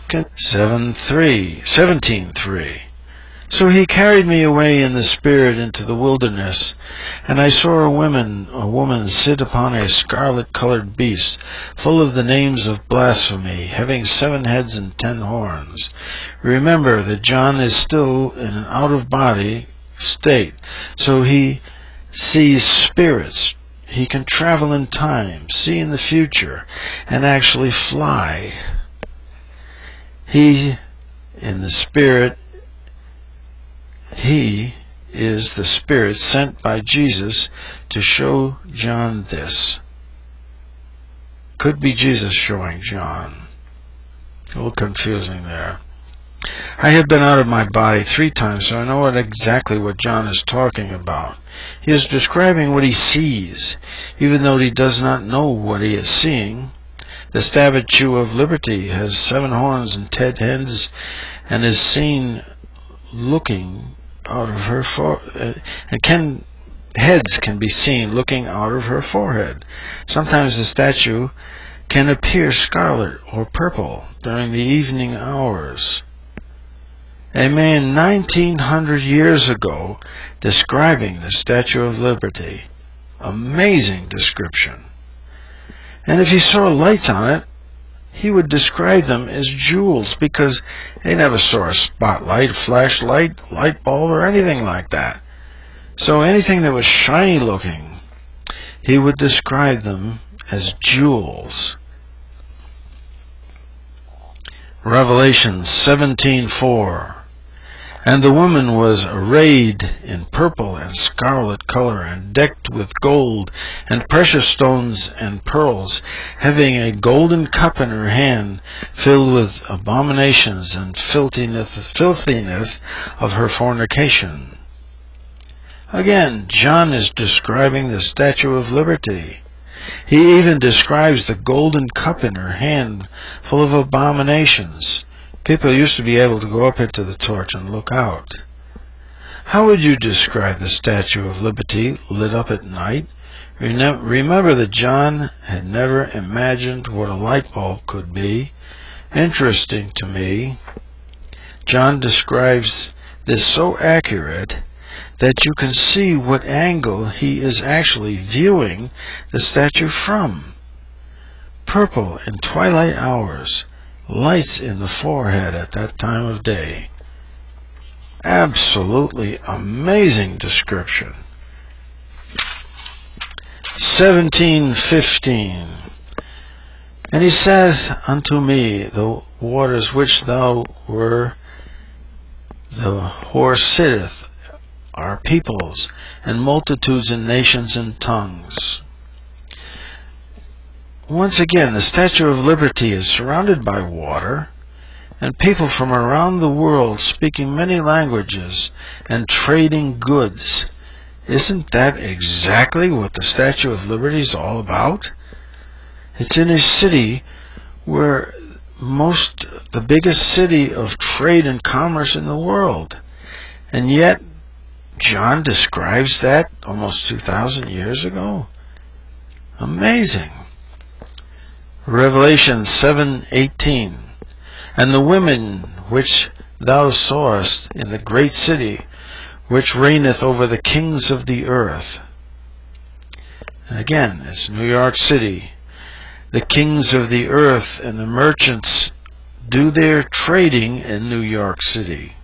17:3. So he carried me away in the spirit into the wilderness, and I saw a woman sit upon a scarlet-colored beast, full of the names of blasphemy, having 7 heads and 10 horns. Remember that John is still in an out-of-body state, so he sees spirits. He can travel in time, see in the future, and actually fly. He is the Spirit sent by Jesus to show John this. Could be Jesus showing John. A little confusing there. I have been out of my body 3 times, so I know exactly what John is talking about. He is describing what he sees, even though he does not know what he is seeing. The Statue of Liberty has 7 horns and 10 heads, and is seen looking out of her forehead, heads can be seen looking out of her forehead. Sometimes the statue can appear scarlet or purple during the evening hours. A man 1900 years ago describing the Statue of Liberty. Amazing description. And if he saw lights on it, he would describe them as jewels, because they never saw a spotlight, flashlight, light bulb, or anything like that. So anything that was shiny looking, he would describe them as jewels. Revelation 17:4. And the woman was arrayed in purple and scarlet color, and decked with gold and precious stones and pearls, having a golden cup in her hand, filled with abominations and filthiness of her fornication. Again, John is describing the Statue of Liberty. He even describes the golden cup in her hand, full of abominations. People used to be able to go up into the torch and look out. How would you describe the Statue of Liberty lit up at night? Remember that John had never imagined what a light bulb could be. Interesting to me. John describes this so accurate that you can see what angle he is actually viewing the statue from. Purple in twilight hours. Lights in the forehead at that time of day. Absolutely amazing description. 17:15. And he says unto me, the waters which thou were, the horse sitteth, are peoples, and multitudes and nations and tongues. Once again, the Statue of Liberty is surrounded by water, and people from around the world speaking many languages and trading goods. Isn't that exactly what the Statue of Liberty is all about? It's in a city where the biggest city of trade and commerce in the world. And yet, John describes that almost 2,000 years ago. Amazing. Revelation 7:18. And the women which thou sawest in the great city, which reigneth over the kings of the earth. And again, it's New York City. The kings of the earth and the merchants do their trading in New York City.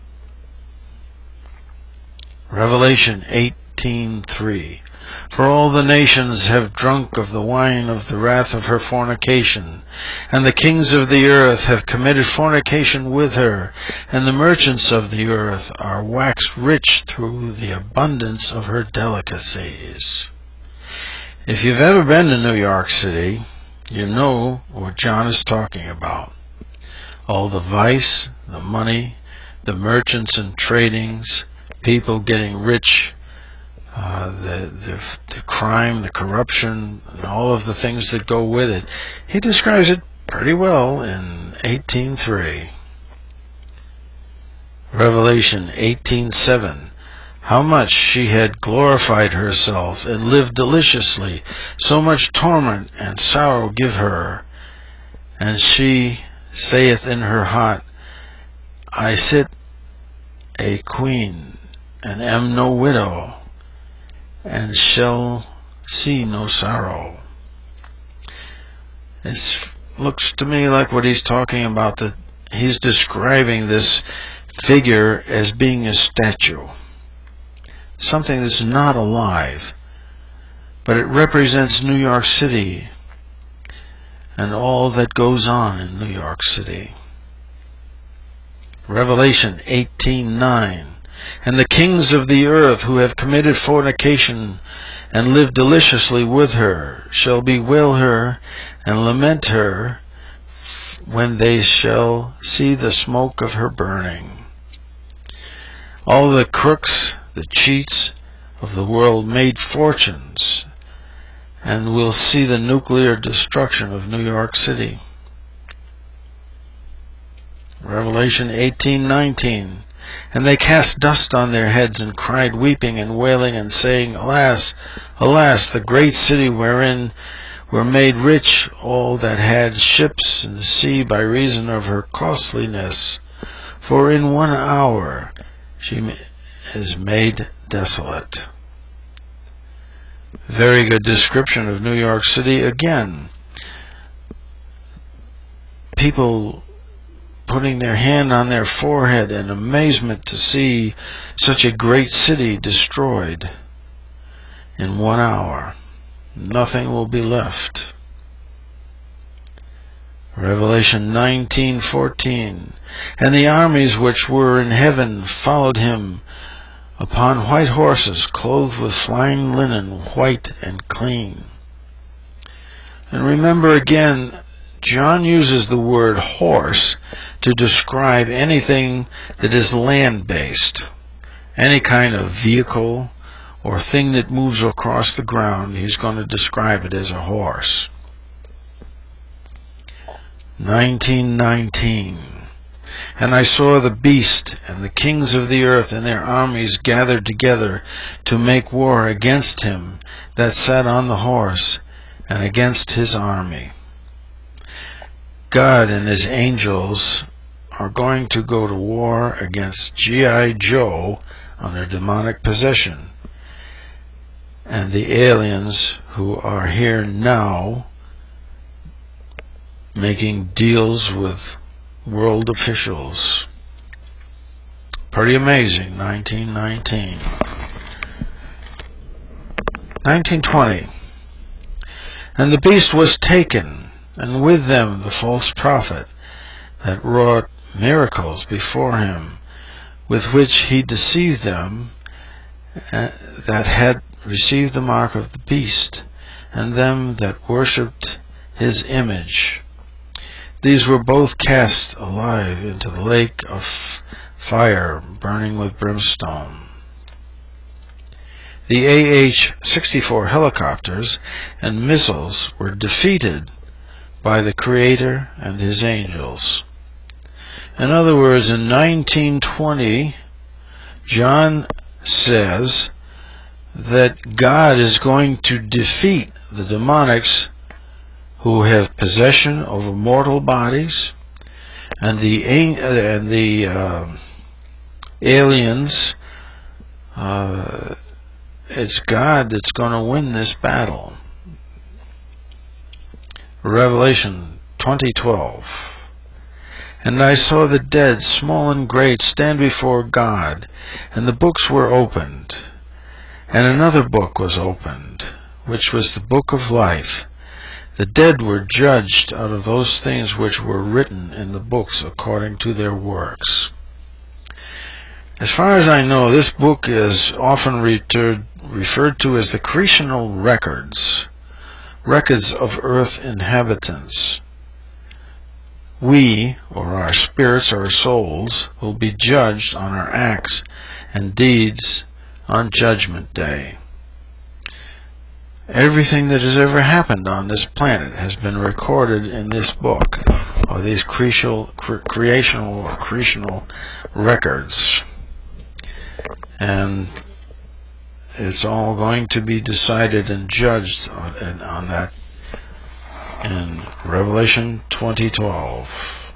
Revelation 18:3. For all the nations have drunk of the wine of the wrath of her fornication, and the kings of the earth have committed fornication with her, and the merchants of the earth are waxed rich through the abundance of her delicacies. If you've ever been to New York City, you know what John is talking about. All the vice, the money, the merchants and tradings, people getting rich, the crime, the corruption, and all of the things that go with it. He describes it pretty well in 18:3. Revelation 18:7. How much she had glorified herself and lived deliciously, so much torment and sorrow give her, and she saith in her heart, I sit a queen, and am no widow, and shall see no sorrow. It looks to me like what he's talking about, that he's describing this figure as being a statue, something that's not alive, but it represents New York City and all that goes on in New York City. Revelation 18:9. And the kings of the earth who have committed fornication and lived deliciously with her shall bewail her and lament her when they shall see the smoke of her burning. All the crooks, the cheats of the world made fortunes, and will see the nuclear destruction of New York City. Revelation 18:19. And they cast dust on their heads, and cried, weeping and wailing, and saying, Alas, alas, the great city wherein were made rich all that had ships in the sea by reason of her costliness. For in 1 hour she is made desolate. Very good description of New York City again. People putting their hand on their forehead in amazement to see such a great city destroyed in 1 hour. Nothing will be left. Revelation 19:14. And the armies which were in heaven followed him upon white horses, clothed with fine linen, white and clean. And remember again, John uses the word horse to describe anything that is land-based. Any kind of vehicle or thing that moves across the ground, he's going to describe it as a horse. 19:19. And I saw the beast and the kings of the earth and their armies gathered together to make war against him that sat on the horse and against his army. God and his angels are going to go to war against G.I. Joe under demonic possession, and the aliens who are here now making deals with world officials. Pretty amazing. 1919. 1920. And the beast was taken, and with them the false prophet that wrought miracles before him, with which he deceived them that had received the mark of the beast, and them that worshipped his image. These were both cast alive into the lake of fire burning with brimstone. The AH-64 helicopters and missiles were defeated by the Creator and his angels. In other words, in 1920, John says that God is going to defeat the demonics who have possession over mortal bodies, and the aliens. It's God that's going to win this battle. Revelation 20:12. And I saw the dead, small and great, stand before God, and the books were opened. And another book was opened, which was the book of life. The dead were judged out of those things which were written in the books according to their works. As far as I know, this book is often referred to as the creational records, records of earth inhabitants. We, or our spirits or souls, will be judged on our acts and deeds on Judgment Day. Everything that has ever happened on this planet has been recorded in this book, or these creational records. And it's all going to be decided and judged on that in Revelation 20:12.